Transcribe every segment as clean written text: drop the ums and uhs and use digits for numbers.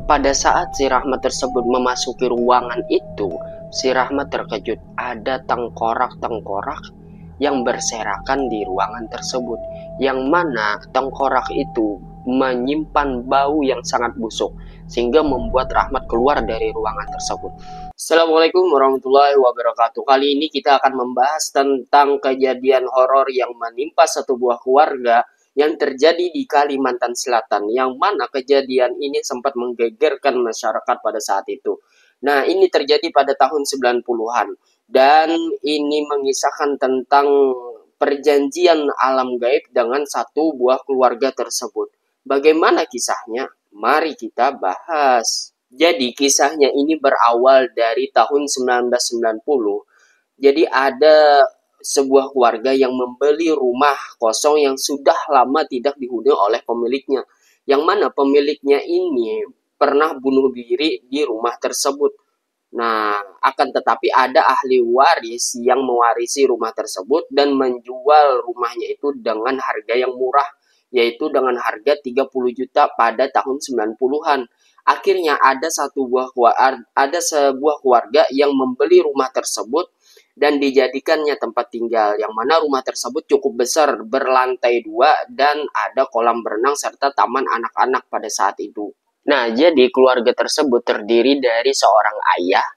Pada saat si Rahmat tersebut memasuki ruangan itu, si Rahmat terkejut. Ada tengkorak-tengkorak yang berserakan di ruangan tersebut, yang mana tengkorak itu menyimpan bau yang sangat busuk, sehingga membuat Rahmat keluar dari ruangan tersebut. Assalamualaikum warahmatullahi wabarakatuh. Kali ini kita akan membahas tentang kejadian horor yang menimpa satu buah keluarga yang terjadi di Kalimantan Selatan, yang mana kejadian ini sempat menggegerkan masyarakat pada saat itu. Nah, ini terjadi pada tahun 90-an, dan ini mengisahkan tentang perjanjian alam gaib dengan satu buah keluarga tersebut. Bagaimana kisahnya? Mari kita bahas. Jadi, kisahnya ini berawal dari tahun 1990. Jadi ada sebuah keluarga yang membeli rumah kosong yang sudah lama tidak dihuni oleh pemiliknya. Yang mana pemiliknya ini pernah bunuh diri di rumah tersebut. Nah, akan tetapi ada ahli waris yang mewarisi rumah tersebut dan menjual rumahnya itu dengan harga yang murah, yaitu dengan harga 30 juta pada tahun 90-an. Akhirnya ada sebuah keluarga yang membeli rumah tersebut dan dijadikannya tempat tinggal, yang mana rumah tersebut cukup besar, berlantai 2 dan ada kolam berenang serta taman anak-anak pada saat itu. Nah, jadi keluarga tersebut terdiri dari seorang ayah,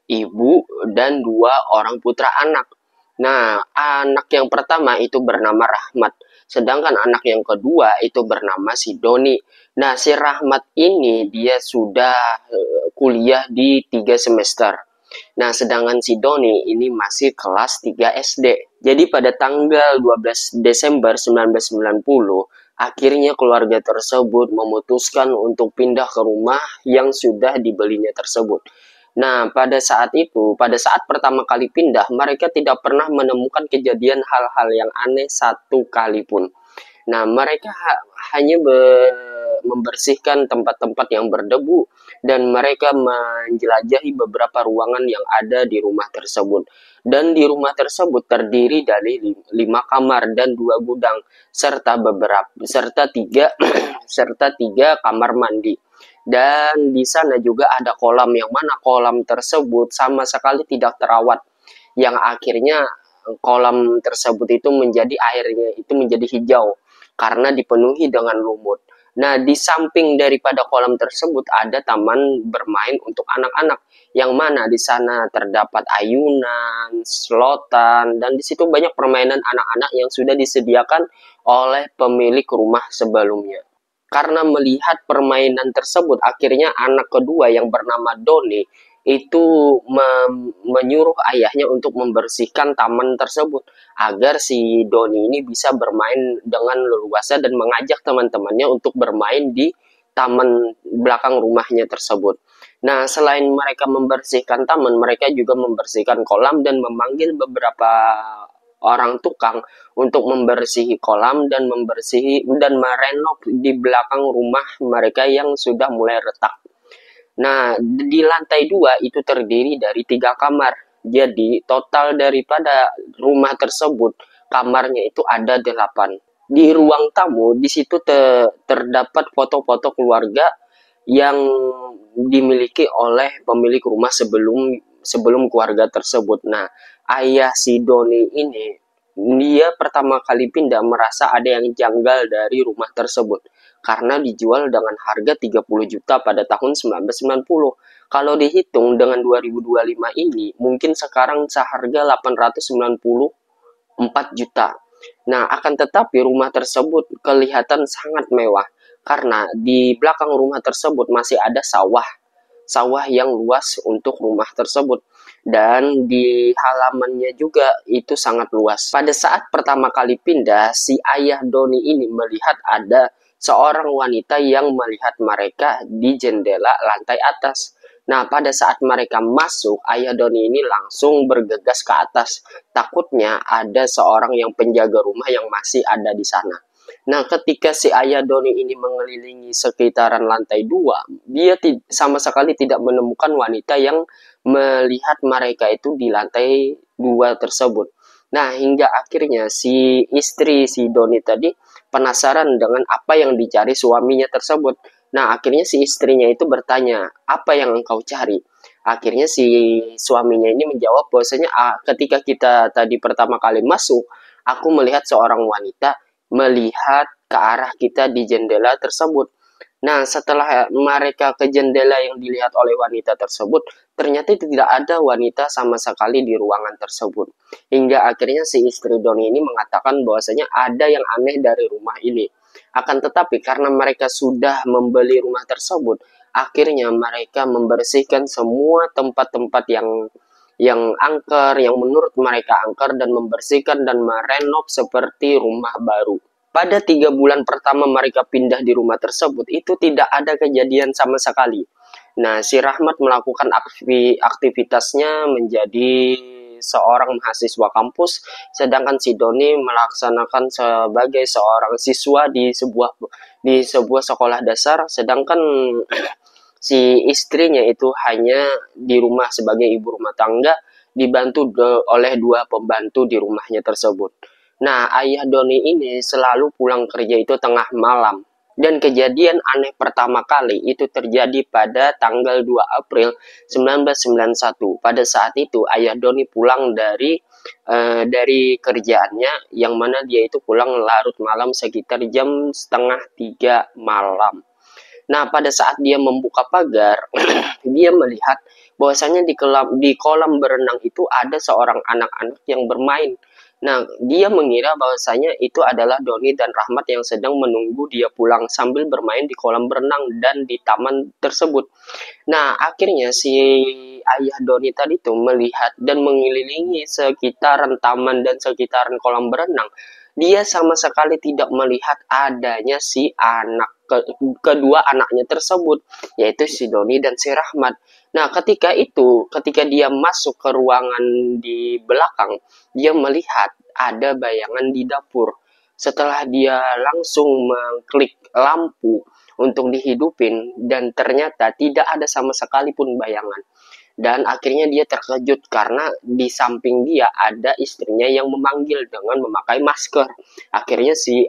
ibu, dan 2 orang putra anak. Nah, anak yang pertama itu bernama Rahmat, sedangkan anak yang kedua itu bernama si Doni. Nah, si Rahmat ini dia sudah kuliah di 3 semester. Nah, sedangkan si Doni ini masih kelas 3 SD. Jadi pada tanggal 12 Desember 1990, akhirnya keluarga tersebut memutuskan untuk pindah ke rumah yang sudah dibelinya tersebut. Nah, pada saat pertama kali pindah, mereka tidak pernah menemukan kejadian hal-hal yang aneh satu kali pun. Nah, mereka hanya membersihkan tempat-tempat yang berdebu, dan mereka menjelajahi beberapa ruangan yang ada di rumah tersebut. Dan di rumah tersebut terdiri dari 5 kamar dan 2 gudang serta tiga kamar mandi. Dan di sana juga ada kolam, yang mana kolam tersebut sama sekali tidak terawat, yang akhirnya kolam tersebut itu airnya itu menjadi hijau karena dipenuhi dengan lumut. Nah, di samping daripada kolam tersebut ada taman bermain untuk anak-anak, yang mana di sana terdapat ayunan, selotan, dan di situ banyak permainan anak-anak yang sudah disediakan oleh pemilik rumah sebelumnya. Karena melihat permainan tersebut, akhirnya anak kedua yang bernama Doni itu menyuruh ayahnya untuk membersihkan taman tersebut agar si Doni ini bisa bermain dengan leluasa dan mengajak teman-temannya untuk bermain di taman belakang rumahnya tersebut. Nah, selain mereka membersihkan taman, mereka juga membersihkan kolam dan memanggil beberapa orang tukang untuk membersihi kolam dan merenov di belakang rumah mereka yang sudah mulai retak. Nah, di lantai 2 itu terdiri dari 3 kamar. Jadi, total daripada rumah tersebut, kamarnya itu ada 8. Di ruang tamu, di situ terdapat foto-foto keluarga yang dimiliki oleh pemilik rumah sebelum keluarga tersebut. Nah, ayah si Doni ini, dia pertama kali pindah merasa ada yang janggal dari rumah tersebut, karena dijual dengan harga 30 juta pada tahun 1990. Kalau dihitung dengan 2025 ini, mungkin sekarang seharga 894 juta. Nah, akan tetapi rumah tersebut kelihatan sangat mewah, karena di belakang rumah tersebut masih ada sawah yang luas untuk rumah tersebut, dan di halamannya juga itu sangat luas. Pada saat pertama kali pindah, si ayah Doni ini melihat ada seorang wanita yang melihat mereka di jendela lantai atas. Nah, pada saat mereka masuk, ayah Doni ini langsung bergegas ke atas. Takutnya ada seorang yang penjaga rumah yang masih ada di sana. Nah, ketika si ayah Doni ini mengelilingi sekitaran lantai 2, dia sama sekali tidak menemukan wanita yang melihat mereka itu di lantai 2 tersebut. Nah, hingga akhirnya si istri si Doni tadi penasaran dengan apa yang dicari suaminya tersebut. Nah, akhirnya si istrinya itu bertanya, apa yang engkau cari? Akhirnya si suaminya ini menjawab bahwasanya, ketika kita tadi pertama kali masuk, aku melihat seorang wanita melihat ke arah kita di jendela tersebut. Nah, setelah mereka ke jendela yang dilihat oleh wanita tersebut, ternyata tidak ada wanita sama sekali di ruangan tersebut. Hingga akhirnya si istri Doni ini mengatakan bahwasanya ada yang aneh dari rumah ini. Akan tetapi karena mereka sudah membeli rumah tersebut, akhirnya mereka membersihkan semua tempat-tempat yang angker, yang menurut mereka angker, dan membersihkan dan merenov seperti rumah baru. Pada 3 bulan pertama mereka pindah di rumah tersebut, itu tidak ada kejadian sama sekali. Nah, si Rahmat melakukan aktivitasnya menjadi seorang mahasiswa kampus, sedangkan si Doni melaksanakan sebagai seorang siswa di sebuah sekolah dasar, sedangkan si istrinya itu hanya di rumah sebagai ibu rumah tangga, dibantu oleh 2 pembantu di rumahnya tersebut. Nah, ayah Doni ini selalu pulang kerja itu tengah malam. Dan kejadian aneh pertama kali itu terjadi pada tanggal 2 April 1991. Pada saat itu ayah Doni pulang dari kerjaannya, yang mana dia itu pulang larut malam sekitar jam setengah 3 malam. Nah, pada saat dia membuka pagar, dia melihat bahwasanya di kolam berenang itu ada seorang anak-anak yang bermain. Nah, dia mengira bahwasanya itu adalah Doni dan Rahmat yang sedang menunggu dia pulang sambil bermain di kolam berenang dan di taman tersebut. Nah, akhirnya si ayah Doni tadi tuh melihat dan mengelilingi sekitaran taman dan sekitaran kolam berenang. Dia sama sekali tidak melihat adanya si kedua anaknya tersebut, yaitu si Doni dan si Rahmat. Nah, ketika dia masuk ke ruangan di belakang, dia melihat ada bayangan di dapur. Setelah dia langsung mengklik lampu untuk dihidupin, dan ternyata tidak ada sama sekali pun bayangan. Dan akhirnya dia terkejut karena di samping dia ada istrinya yang memanggil dengan memakai masker. Akhirnya si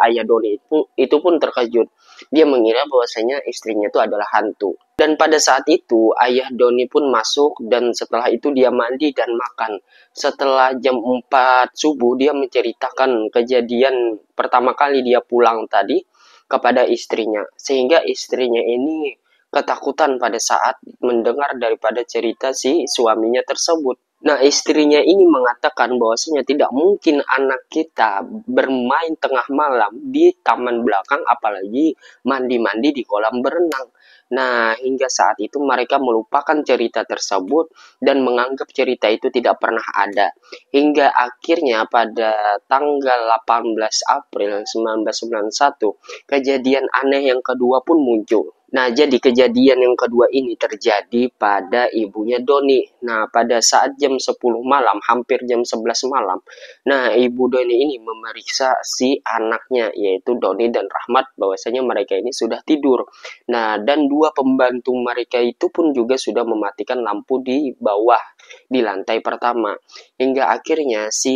ayah Doni itu pun terkejut. Dia mengira bahwasanya istrinya itu adalah hantu. Dan pada saat itu ayah Doni pun masuk, dan setelah itu dia mandi dan makan. Setelah jam 4 subuh dia menceritakan kejadian pertama kali dia pulang tadi kepada istrinya. Sehingga istrinya ini ketakutan pada saat mendengar daripada cerita si suaminya tersebut. Nah, istrinya ini mengatakan bahwasanya tidak mungkin anak kita bermain tengah malam di taman belakang, apalagi mandi-mandi di kolam berenang. Nah, hingga saat itu mereka melupakan cerita tersebut dan menganggap cerita itu tidak pernah ada. Hingga akhirnya pada tanggal 18 April 1991, kejadian aneh yang kedua pun muncul. Nah, jadi kejadian yang kedua ini terjadi pada ibunya Doni. Nah, pada saat jam 10 malam, hampir jam 11 malam. Nah, ibu Doni ini memeriksa si anaknya, yaitu Doni dan Rahmat, bahwasanya mereka ini sudah tidur. Nah, dan 2 pembantu mereka itu pun juga sudah mematikan lampu di bawah, di lantai pertama. Hingga akhirnya si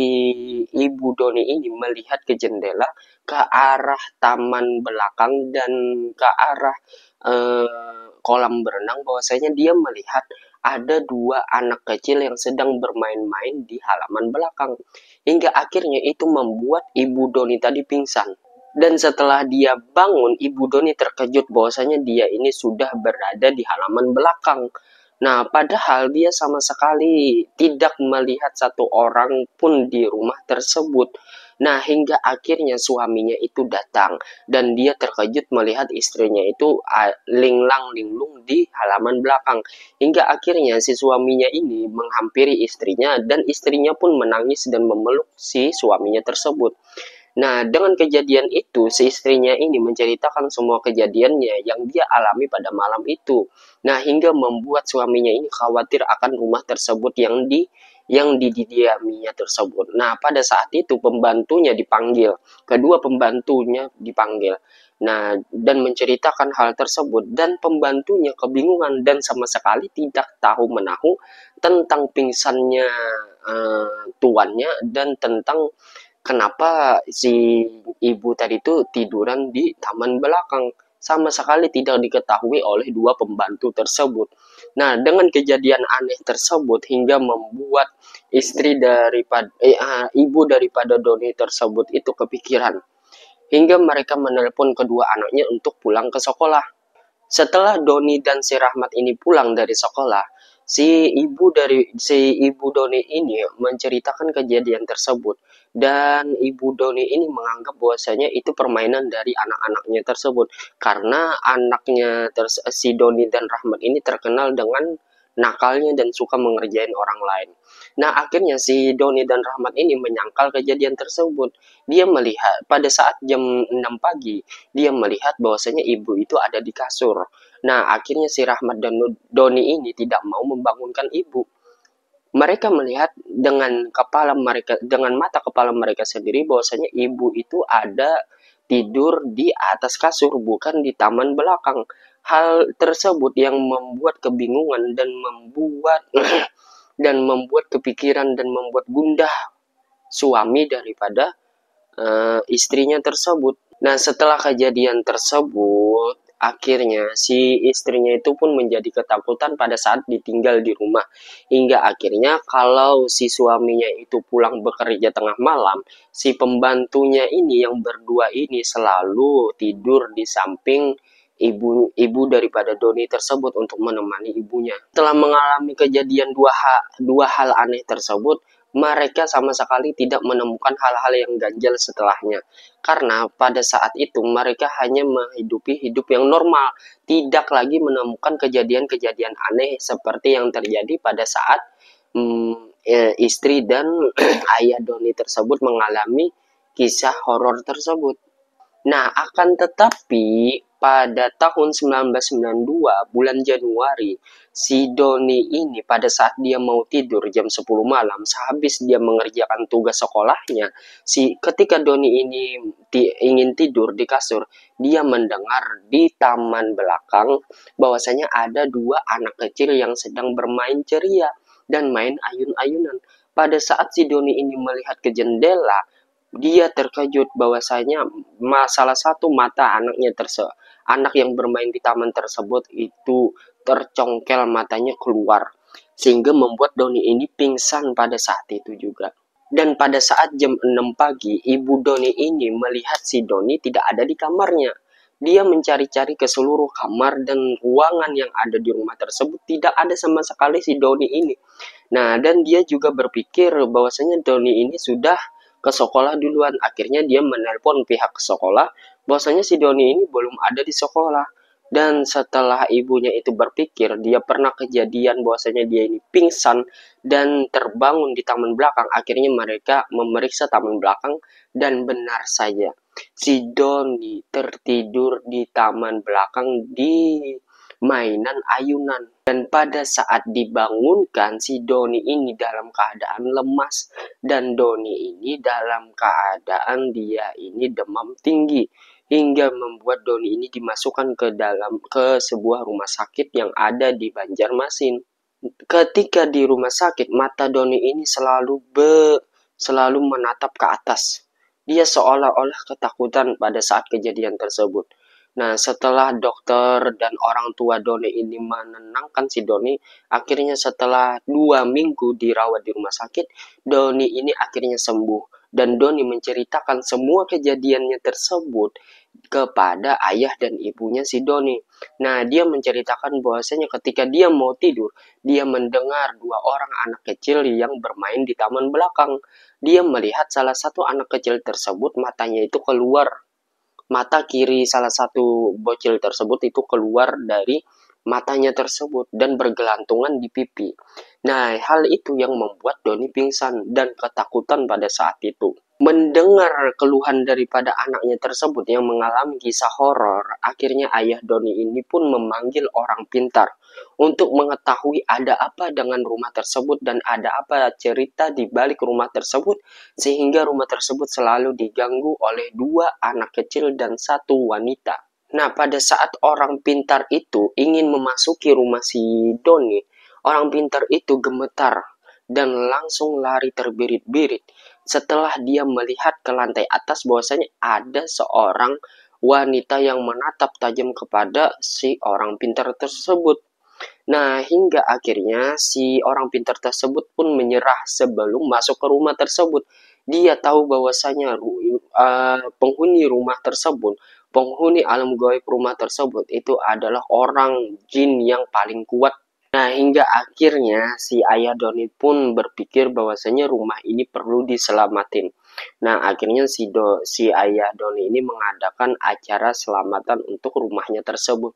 ibu Doni ini melihat ke jendela, ke arah taman belakang dan ke arah kolam berenang, bahwasanya dia melihat ada 2 anak kecil yang sedang bermain-main di halaman belakang. Hingga akhirnya itu membuat ibu Doni tadi pingsan. Dan setelah dia bangun, ibu Doni terkejut bahwasanya dia ini sudah berada di halaman belakang. Nah, padahal dia sama sekali tidak melihat satu orang pun di rumah tersebut. Nah, hingga akhirnya suaminya itu datang, dan dia terkejut melihat istrinya itu linglang linglung di halaman belakang. Hingga akhirnya si suaminya ini menghampiri istrinya, dan istrinya pun menangis dan memeluk si suaminya tersebut. Nah, dengan kejadian itu, si istrinya ini menceritakan semua kejadiannya yang dia alami pada malam itu. Nah, hingga membuat suaminya ini khawatir akan rumah tersebut yang didiaminya tersebut. Nah, pada saat itu pembantunya dipanggil, kedua pembantunya dipanggil. Nah, dan menceritakan hal tersebut, dan pembantunya kebingungan dan sama sekali tidak tahu menahu tentang pingsannya tuannya, dan tentang kenapa si ibu tadi itu tiduran di taman belakang. sama sekali tidak diketahui oleh dua pembantu tersebut. Nah, dengan kejadian aneh tersebut hingga membuat ibu daripada Doni tersebut itu kepikiran, hingga mereka menelepon kedua anaknya untuk pulang ke sekolah. Setelah Doni dan si Rahmat ini pulang dari sekolah, si ibu Doni ini menceritakan kejadian tersebut, dan ibu Doni ini menganggap bahwasanya itu permainan dari anak-anaknya tersebut, karena si Doni dan Rahmat ini terkenal dengan nakalnya dan suka mengerjain orang lain. Nah, akhirnya si Doni dan Rahmat ini menyangkal kejadian tersebut. Dia melihat pada saat jam 6 pagi, dia melihat bahwasanya ibu itu ada di kasur. Nah, akhirnya si Rahmat dan Doni ini tidak mau membangunkan ibu. Mereka melihat dengan mata kepala mereka sendiri bahwasanya ibu itu ada tidur di atas kasur, bukan di taman belakang. Hal tersebut yang membuat kebingungan dan membuat kepikiran dan membuat gundah suami daripada istrinya tersebut. Nah, setelah kejadian tersebut, akhirnya si istrinya itu pun menjadi ketakutan pada saat ditinggal di rumah. Hingga akhirnya kalau si suaminya itu pulang bekerja tengah malam, si pembantunya ini yang berdua ini selalu tidur di samping ibu daripada Doni tersebut untuk menemani ibunya. Setelah mengalami kejadian dua hal aneh tersebut, mereka sama sekali tidak menemukan hal-hal yang ganjal setelahnya. Karena pada saat itu mereka hanya menghidupi hidup yang normal, tidak lagi menemukan kejadian-kejadian aneh seperti yang terjadi pada saat istri dan ayah Doni tersebut mengalami kisah horor tersebut. Nah, akan tetapi pada tahun 1992 bulan Januari, si Doni ini pada saat dia mau tidur jam 10 malam, sehabis dia mengerjakan tugas sekolahnya, ketika Doni ini ingin tidur di kasur, dia mendengar di taman belakang bahwasanya ada dua anak kecil yang sedang bermain ceria dan main ayun-ayunan. Pada saat si Doni ini melihat ke jendela, dia terkejut bahwasanya salah satu mata anak yang bermain di taman tersebut itu tercongkel, matanya keluar, sehingga membuat Doni ini pingsan pada saat itu juga. Dan pada saat jam 6 pagi, ibu Doni ini melihat si Doni tidak ada di kamarnya. Dia mencari-cari ke seluruh kamar dan ruangan yang ada di rumah tersebut, tidak ada sama sekali si Doni ini. Nah, dan dia juga berpikir bahwasanya Doni ini sudah ke sekolah duluan. Akhirnya dia menelpon pihak sekolah bahwasanya si Doni ini belum ada di sekolah. Dan setelah ibunya itu berpikir, dia pernah kejadian bahwasanya dia ini pingsan dan terbangun di taman belakang. Akhirnya mereka memeriksa taman belakang dan benar saja, si Doni tertidur di taman belakang di mainan ayunan. Dan pada saat dibangunkan, si Doni ini dalam keadaan lemas, dan Doni ini dalam keadaan dia ini demam tinggi, hingga membuat Doni ini dimasukkan ke sebuah rumah sakit yang ada di Banjarmasin. Ketika di rumah sakit, mata Doni ini selalu menatap ke atas. Dia seolah-olah ketakutan pada saat kejadian tersebut. Nah, setelah dokter dan orang tua Doni ini menenangkan si Doni, akhirnya setelah 2 minggu dirawat di rumah sakit, Doni ini akhirnya sembuh. Dan Doni menceritakan semua kejadiannya tersebut kepada ayah dan ibunya si Doni. Nah, dia menceritakan bahwasanya ketika dia mau tidur, dia mendengar dua orang anak kecil yang bermain di taman belakang. Dia melihat salah satu anak kecil tersebut matanya itu keluar. Mata kiri salah satu bocil tersebut itu keluar dari matanya tersebut dan bergelantungan di pipi. Nah, hal itu yang membuat Doni pingsan dan ketakutan pada saat itu. Mendengar keluhan daripada anaknya tersebut yang mengalami kisah horor, akhirnya ayah Doni ini pun memanggil orang pintar untuk mengetahui ada apa dengan rumah tersebut dan ada apa cerita di balik rumah tersebut, sehingga rumah tersebut selalu diganggu oleh dua anak kecil dan satu wanita. Nah, pada saat orang pintar itu ingin memasuki rumah si Doni, orang pintar itu gemetar dan langsung lari terbirit-birit setelah dia melihat ke lantai atas bahwasanya ada seorang wanita yang menatap tajam kepada si orang pintar tersebut. Nah, hingga akhirnya si orang pintar tersebut pun menyerah sebelum masuk ke rumah tersebut. Dia tahu bahwasanya penghuni rumah tersebut, penghuni alam gaib rumah tersebut itu adalah orang jin yang paling kuat. Nah, hingga akhirnya si ayah Doni pun berpikir bahwasanya rumah ini perlu diselamatin. Nah, akhirnya si ayah Doni ini mengadakan acara selamatan untuk rumahnya tersebut.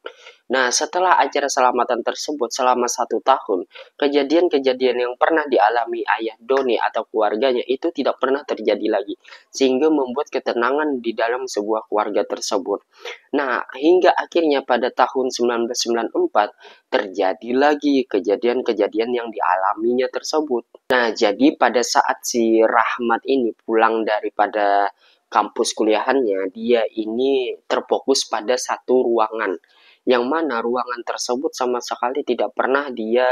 Nah, setelah acara selamatan tersebut selama 1 tahun, kejadian-kejadian yang pernah dialami ayah Doni atau keluarganya itu tidak pernah terjadi lagi, sehingga membuat ketenangan di dalam sebuah keluarga tersebut. Nah, hingga akhirnya pada tahun 1994 terjadi lagi kejadian-kejadian yang dialaminya tersebut. Nah, jadi pada saat si Rahmat ini pulang daripada kampus kuliahannya, dia ini terfokus pada satu ruangan, yang mana ruangan tersebut sama sekali tidak pernah dia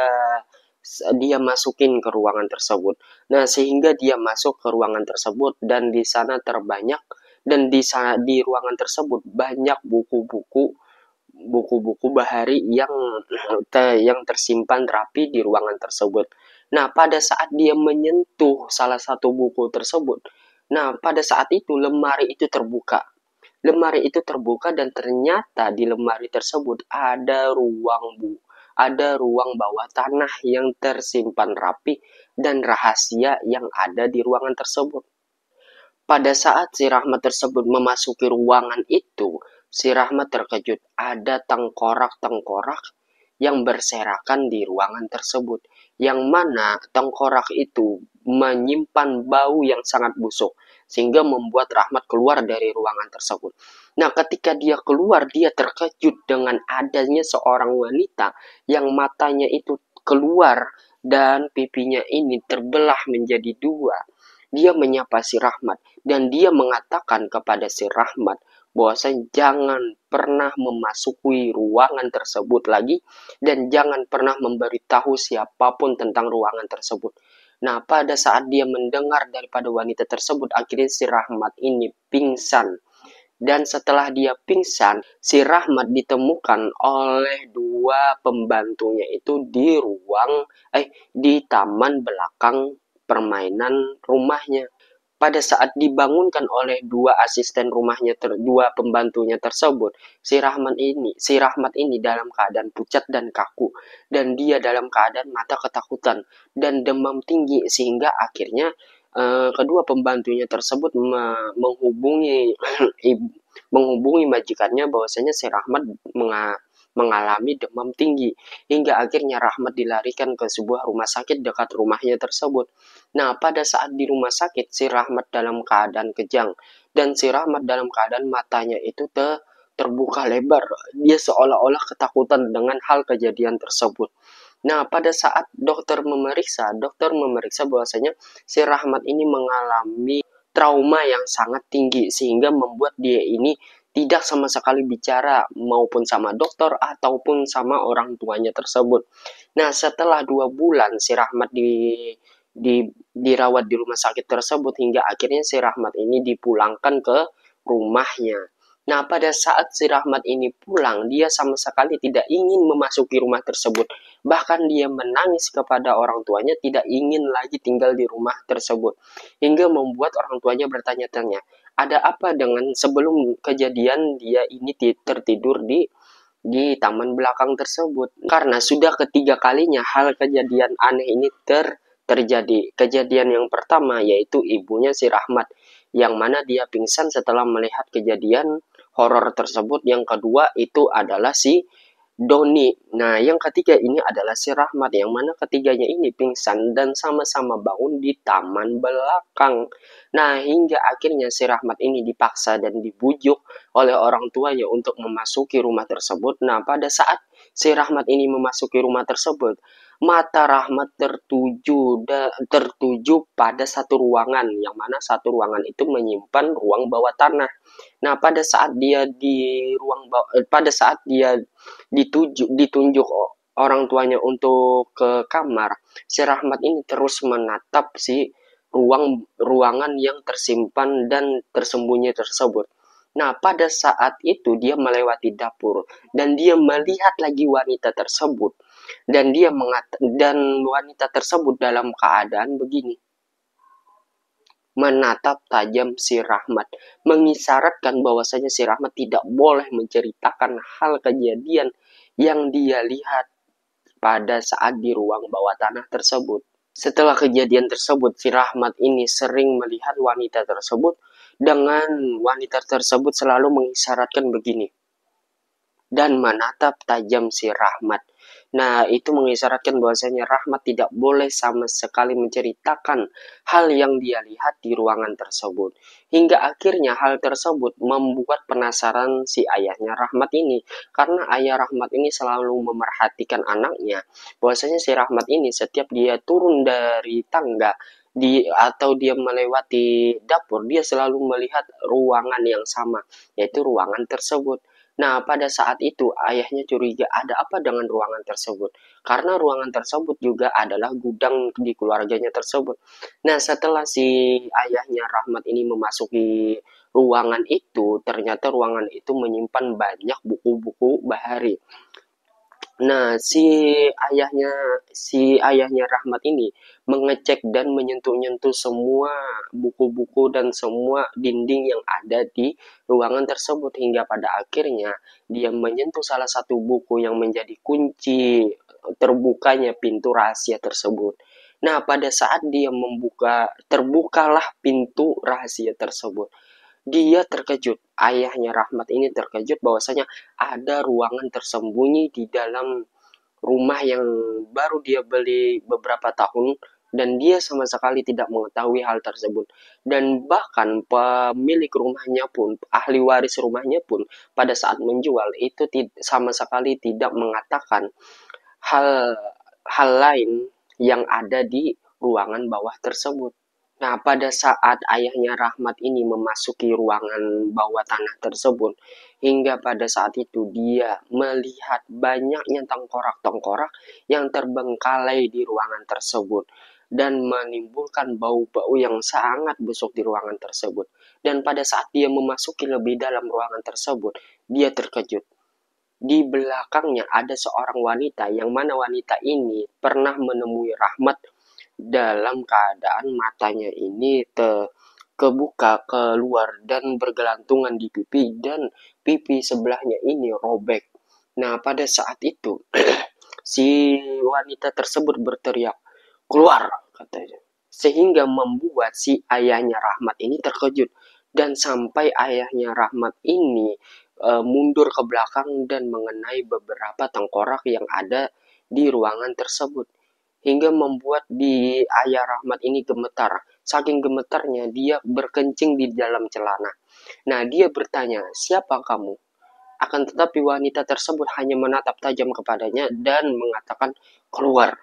masukin ke ruangan tersebut. Nah, sehingga dia masuk ke ruangan tersebut dan di sana terbanyak dan di ruangan tersebut banyak buku-buku bahari yang tersimpan rapi di ruangan tersebut. Nah, pada saat dia menyentuh salah satu buku tersebut, nah pada saat itu lemari itu terbuka. Lemari itu terbuka dan ternyata di lemari tersebut ada ruang bawah tanah yang tersimpan rapi dan rahasia yang ada di ruangan tersebut. Pada saat si Rahmat tersebut memasuki ruangan itu, si Rahmat terkejut. Ada tengkorak-tengkorak yang berserakan di ruangan tersebut. Yang mana tengkorak itu menyimpan bau yang sangat busuk. Sehingga membuat Rahmat keluar dari ruangan tersebut. Nah, ketika dia keluar, dia terkejut dengan adanya seorang wanita yang matanya itu keluar dan pipinya ini terbelah menjadi dua. Dia menyapa si Rahmat dan dia mengatakan kepada si Rahmat bahwasanya jangan pernah memasuki ruangan tersebut lagi dan jangan pernah memberitahu siapapun tentang ruangan tersebut. Nah, pada saat dia mendengar daripada wanita tersebut, akhirnya si Rahmat ini pingsan. Dan setelah dia pingsan, si Rahmat ditemukan oleh dua pembantunya itu di taman belakang permainan rumahnya. Pada saat dibangunkan oleh dua asisten rumahnya, dua pembantunya tersebut, si Rahmat ini dalam keadaan pucat dan kaku, dan dia dalam keadaan mata ketakutan dan demam tinggi, sehingga akhirnya kedua pembantunya tersebut menghubungi menghubungi majikannya bahwasanya si Rahmat mengalami demam tinggi, hingga akhirnya Rahmat dilarikan ke sebuah rumah sakit dekat rumahnya tersebut. Nah, pada saat di rumah sakit, si Rahmat dalam keadaan kejang dan si Rahmat dalam keadaan matanya itu terbuka lebar. Dia seolah-olah ketakutan dengan hal kejadian tersebut. Nah, pada saat dokter memeriksa bahwasanya si Rahmat ini mengalami trauma yang sangat tinggi sehingga membuat dia ini tidak sama sekali bicara maupun sama dokter ataupun sama orang tuanya tersebut. Nah, setelah 2 bulan si Rahmat dirawat di rumah sakit tersebut hingga akhirnya si Rahmat ini dipulangkan ke rumahnya. Nah, pada saat si Rahmat ini pulang, dia sama sekali tidak ingin memasuki rumah tersebut. Bahkan dia menangis kepada orang tuanya, tidak ingin lagi tinggal di rumah tersebut. Hingga membuat orang tuanya bertanya-tanya, ada apa dengan sebelum kejadian dia ini tertidur di taman belakang tersebut. Karena sudah ketiga kalinya hal kejadian aneh ini terjadi. Kejadian yang pertama yaitu ibunya si Rahmat, yang mana dia pingsan setelah melihat kejadian horor tersebut. Yang kedua itu adalah si Doni. Nah, yang ketiga ini adalah si Rahmat, yang mana ketiganya ini pingsan dan sama-sama bangun di taman belakang. Nah, hingga akhirnya si Rahmat ini dipaksa dan dibujuk oleh orang tuanya untuk memasuki rumah tersebut. Nah, pada saat si Rahmat ini memasuki rumah tersebut, mata Rahmat tertuju pada satu ruangan, yang mana satu ruangan itu menyimpan ruang bawah tanah. Nah, pada saat dia ditunjuk orang tuanya untuk ke kamar, si Rahmat ini terus menatap si ruangan yang tersimpan dan tersembunyi tersebut. Nah, pada saat itu dia melewati dapur dan dia melihat lagi wanita tersebut dan dan wanita tersebut dalam keadaan begini, menatap tajam si Rahmat, mengisyaratkan bahwasanya si Rahmat tidak boleh menceritakan hal kejadian yang dia lihat pada saat di ruang bawah tanah tersebut. Setelah kejadian tersebut, si Rahmat ini sering melihat wanita tersebut dengan wanita tersebut selalu mengisyaratkan begini dan menatap tajam si Rahmat. Nah, itu mengisyaratkan bahwasanya Rahmat tidak boleh sama sekali menceritakan hal yang dia lihat di ruangan tersebut. Hingga akhirnya hal tersebut membuat penasaran si ayahnya Rahmat ini. Karena ayah Rahmat ini selalu memerhatikan anaknya. Bahwasanya si Rahmat ini setiap dia turun dari tangga, atau dia melewati dapur, dia selalu melihat ruangan yang sama, yaitu ruangan tersebut. Nah, pada saat itu ayahnya curiga ada apa dengan ruangan tersebut. Karena ruangan tersebut juga adalah gudang di keluarganya tersebut. Nah, setelah si ayahnya Rahmat ini memasuki ruangan itu, ternyata ruangan itu menyimpan banyak buku-buku bahari. Nah, si ayahnya Rahmat ini mengecek dan menyentuh-nyentuh semua buku-buku dan semua dinding yang ada di ruangan tersebut hingga pada akhirnya dia menyentuh salah satu buku yang menjadi kunci terbukanya pintu rahasia tersebut. Nah, pada saat dia terbukalah pintu rahasia tersebut. Dia terkejut, ayahnya Rahmat ini terkejut bahwasanya ada ruangan tersembunyi di dalam rumah yang baru dia beli beberapa tahun dan dia sama sekali tidak mengetahui hal tersebut. Dan bahkan pemilik rumahnya pun, ahli waris rumahnya pun pada saat menjual itu sama sekali tidak mengatakan hal hal lain yang ada di ruangan bawah tersebut. Nah, pada saat ayahnya Rahmat ini memasuki ruangan bawah tanah tersebut, hingga pada saat itu dia melihat banyaknya tengkorak-tengkorak yang terbengkalai di ruangan tersebut dan menimbulkan bau-bau yang sangat busuk di ruangan tersebut. Dan pada saat dia memasuki lebih dalam ruangan tersebut, dia terkejut. Di belakangnya ada seorang wanita yang mana wanita ini pernah menemui Rahmat dalam keadaan matanya ini kebuka keluar dan bergelantungan di pipi dan pipi sebelahnya ini robek. Nah, pada saat itu si wanita tersebut berteriak, "Keluar!" katanya. Sehingga membuat si ayahnya Rahmat ini terkejut dan sampai ayahnya Rahmat ini mundur ke belakang dan mengenai beberapa tengkorak yang ada di ruangan tersebut hingga membuat di ayah Rahmat ini gemetar. Saking gemetarnya dia berkencing di dalam celana. Nah, dia bertanya, "Siapa kamu?" Akan tetapi wanita tersebut hanya menatap tajam kepadanya dan mengatakan, "Keluar."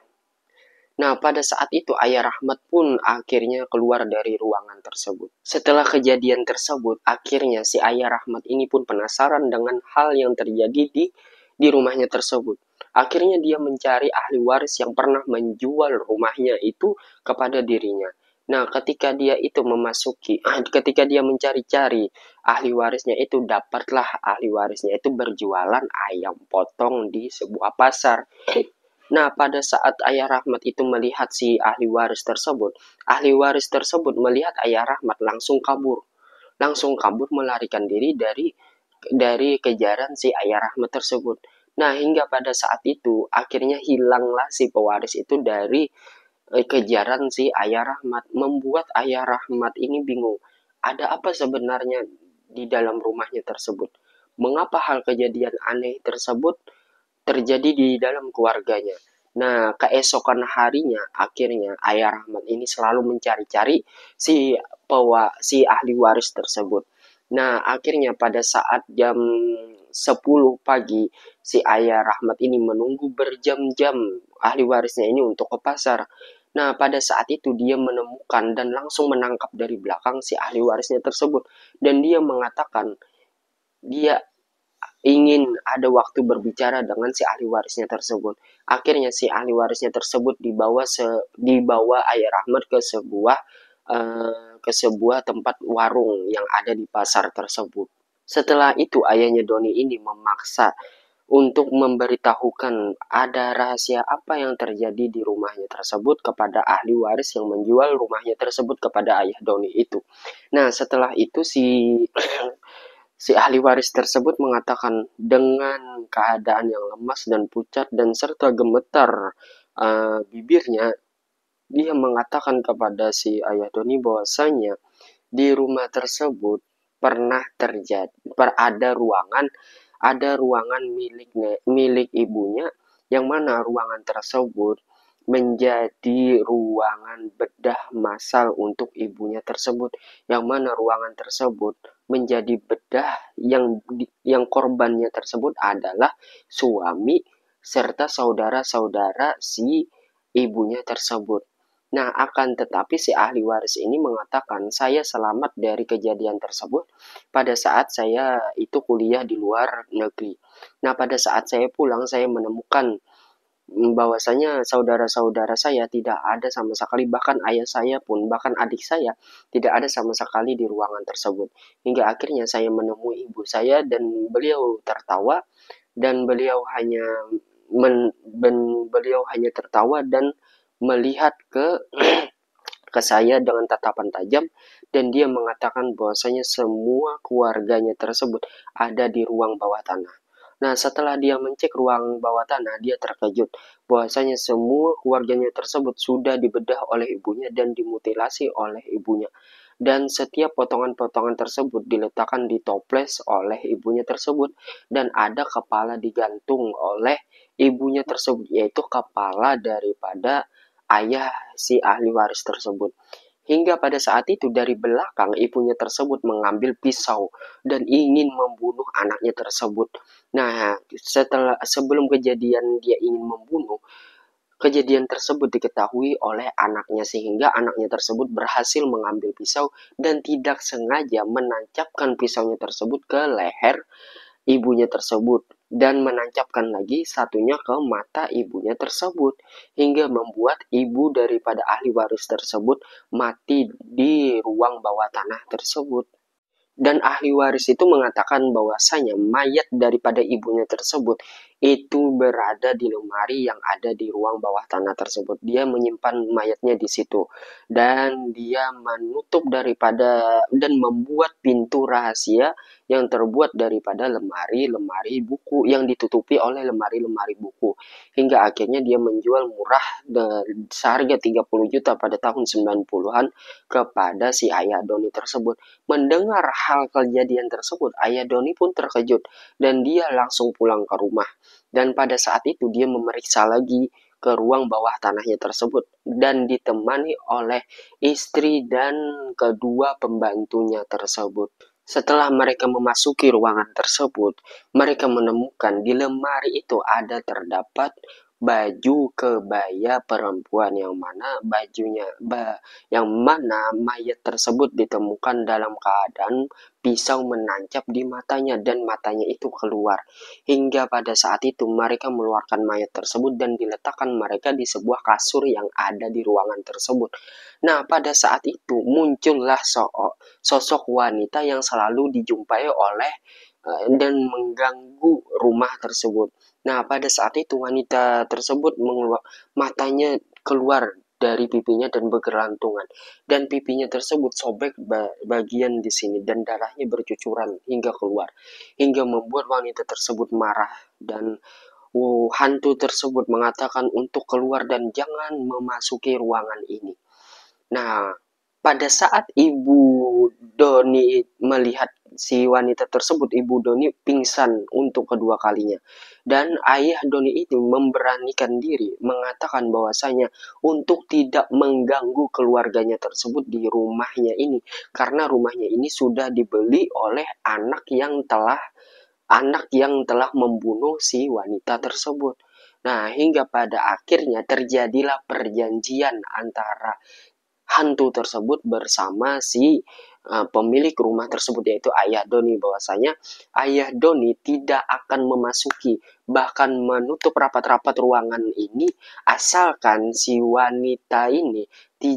Nah, pada saat itu ayah Rahmat pun akhirnya keluar dari ruangan tersebut. Setelah kejadian tersebut, akhirnya si ayah Rahmat ini pun penasaran dengan hal yang terjadi di rumahnya tersebut. Akhirnya dia mencari ahli waris yang pernah menjual rumahnya itu kepada dirinya. Nah, ketika dia mencari-cari ahli warisnya itu, dapatlah ahli warisnya itu berjualan ayam potong di sebuah pasar. Nah, pada saat ayah Rahmat itu melihat si ahli waris tersebut melihat ayah Rahmat langsung kabur. Langsung kabur melarikan diri dari kejaran si ayah Rahmat tersebut. Nah, hingga pada saat itu akhirnya hilanglah si pewaris itu dari kejaran si ayah Rahmat, membuat ayah Rahmat ini bingung. Ada apa sebenarnya di dalam rumahnya tersebut? Mengapa hal kejadian aneh tersebut terjadi di dalam keluarganya? Nah, keesokan harinya akhirnya ayah Rahmat ini selalu mencari-cari si ahli waris tersebut. Nah, akhirnya pada saat jam 10 pagi, si ayah Rahmat ini menunggu berjam-jam ahli warisnya ini untuk ke pasar. Nah, pada saat itu dia menemukan dan langsung menangkap dari belakang si ahli warisnya tersebut. Dan dia mengatakan dia ingin ada waktu berbicara dengan si ahli warisnya tersebut. Akhirnya si ahli warisnya tersebut dibawa ayah Rahmat ke sebuah tempat warung yang ada di pasar tersebut. Setelah itu ayahnya Doni ini memaksa untuk memberitahukan ada rahasia apa yang terjadi di rumahnya tersebut kepada ahli waris yang menjual rumahnya tersebut kepada ayah Doni itu. Nah, setelah itu si ahli waris tersebut mengatakan dengan keadaan yang lemas dan pucat dan serta gemetar bibirnya, dia mengatakan kepada si ayah Doni bahwasanya di rumah tersebut pernah terjadi ada ruangan milik ibunya, yang mana ruangan tersebut menjadi ruangan bedah massal untuk ibunya tersebut, yang mana ruangan tersebut menjadi bedah yang korbannya tersebut adalah suami serta saudara-saudara si ibunya tersebut. Nah, akan tetapi si ahli waris ini mengatakan, saya selamat dari kejadian tersebut pada saat saya itu kuliah di luar negeri. Nah, pada saat saya pulang, saya menemukan bahwasanya saudara-saudara saya tidak ada sama sekali, bahkan ayah saya pun, bahkan adik saya, tidak ada sama sekali di ruangan tersebut. Hingga akhirnya saya menemui ibu saya dan beliau tertawa, dan beliau hanya tertawa dan melihat ke saya dengan tatapan tajam, dan dia mengatakan bahwasanya semua keluarganya tersebut ada di ruang bawah tanah. Nah, setelah dia mencek ruang bawah tanah, dia terkejut bahwasanya semua keluarganya tersebut sudah dibedah oleh ibunya dan dimutilasi oleh ibunya. Dan setiap potongan-potongan tersebut diletakkan di toples oleh ibunya tersebut, dan ada kepala digantung oleh ibunya tersebut, yaitu kepala daripada ayah si ahli waris tersebut. Hingga pada saat itu dari belakang ibunya tersebut mengambil pisau dan ingin membunuh anaknya tersebut. Nah, sebelum kejadian dia ingin membunuh, kejadian tersebut diketahui oleh anaknya, sehingga anaknya tersebut berhasil mengambil pisau dan tidak sengaja menancapkan pisaunya tersebut ke leher ibunya tersebut dan menancapkan lagi satunya ke mata ibunya tersebut, hingga membuat ibu daripada ahli waris tersebut mati di ruang bawah tanah tersebut. Dan ahli waris itu mengatakan bahwasanya mayat daripada ibunya tersebut itu berada di lemari yang ada di ruang bawah tanah tersebut. Dia menyimpan mayatnya di situ, dan dia menutup daripada dan membuat pintu rahasia yang terbuat daripada lemari-lemari buku yang ditutupi oleh lemari-lemari buku. Hingga akhirnya dia menjual murah seharga 30 juta pada tahun 90-an kepada si ayah Doni tersebut. Mendengar hal kejadian tersebut, ayah Doni pun terkejut dan dia langsung pulang ke rumah. Dan pada saat itu dia memeriksa lagi ke ruang bawah tanahnya tersebut dan ditemani oleh istri dan kedua pembantunya tersebut. Setelah mereka memasuki ruangan tersebut, mereka menemukan di lemari itu terdapat baju kebaya perempuan, yang mana mayat tersebut ditemukan dalam keadaan pisau menancap di matanya dan matanya itu keluar. Hingga pada saat itu mereka mengeluarkan mayat tersebut dan diletakkan mereka di sebuah kasur yang ada di ruangan tersebut. Nah, pada saat itu muncullah sosok wanita yang selalu dijumpai oleh dan mengganggu rumah tersebut. Nah, pada saat itu wanita tersebut matanya keluar dari pipinya dan bergelantungan, dan pipinya tersebut sobek bagian di sini dan darahnya bercucuran hingga keluar, hingga membuat wanita tersebut marah, dan hantu tersebut mengatakan untuk keluar dan jangan memasuki ruangan ini. Nah, pada saat ibu Doni melihat si wanita tersebut, ibu Doni pingsan untuk kedua kalinya. Dan ayah Doni itu memberanikan diri mengatakan bahwasanya untuk tidak mengganggu keluarganya tersebut di rumahnya ini, karena rumahnya ini sudah dibeli oleh anak yang telah membunuh si wanita tersebut. Nah, hingga pada akhirnya terjadilah perjanjian antara hantu tersebut bersama si pemilik rumah tersebut, yaitu ayah Doni, bahwasanya ayah Doni tidak akan memasuki bahkan menutup rapat-rapat ruangan ini asalkan si wanita ini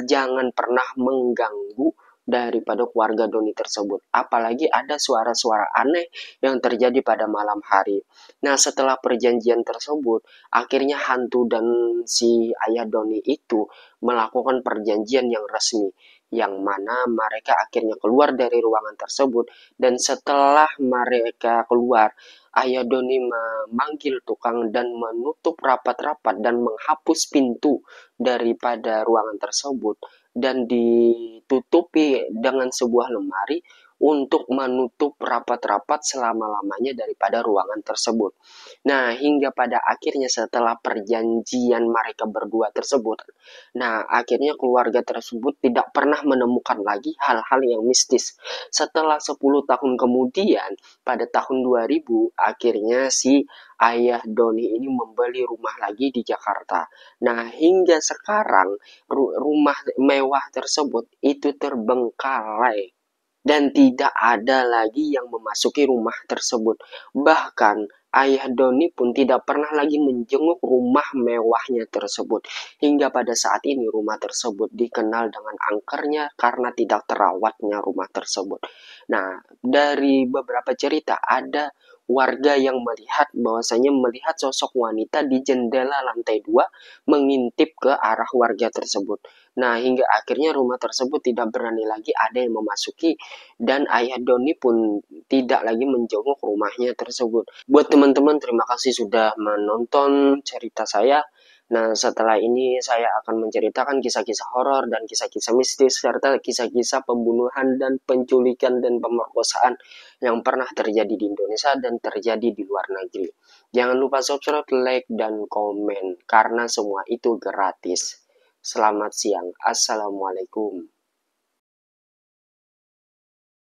jangan pernah mengganggu daripada keluarga Doni tersebut. Apalagi ada suara-suara aneh yang terjadi pada malam hari. Nah, setelah perjanjian tersebut, akhirnya hantu dan si ayah Doni itu melakukan perjanjian yang resmi, yang mana mereka akhirnya keluar dari ruangan tersebut. Dan setelah mereka keluar, ayah Doni memanggil tukang dan menutup rapat-rapat dan menghapus pintu daripada ruangan tersebut, dan ditutupi dengan sebuah lemari untuk menutup rapat-rapat selama-lamanya daripada ruangan tersebut. Nah, hingga pada akhirnya setelah perjanjian mereka berdua tersebut, nah akhirnya keluarga tersebut tidak pernah menemukan lagi hal-hal yang mistis. Setelah 10 tahun kemudian, pada tahun 2000, akhirnya si ayah Doni ini membeli rumah lagi di Jakarta. Nah, hingga sekarang rumah mewah tersebut itu terbengkalai dan tidak ada lagi yang memasuki rumah tersebut. Bahkan ayah Doni pun tidak pernah lagi menjenguk rumah mewahnya tersebut. Hingga pada saat ini rumah tersebut dikenal dengan angkernya karena tidak terawatnya rumah tersebut. Nah, dari beberapa cerita ada warga yang melihat sosok wanita di jendela lantai 2 mengintip ke arah warga tersebut. Nah, hingga akhirnya rumah tersebut tidak berani lagi ada yang memasuki, dan ayah Doni pun tidak lagi menjenguk rumahnya tersebut. Buat teman-teman, terima kasih sudah menonton cerita saya. Nah, setelah ini saya akan menceritakan kisah-kisah horor dan kisah-kisah mistis serta kisah-kisah pembunuhan dan penculikan dan pemerkosaan yang pernah terjadi di Indonesia dan terjadi di luar negeri. Jangan lupa subscribe, like, dan komen karena semua itu gratis. Selamat siang. Assalamualaikum.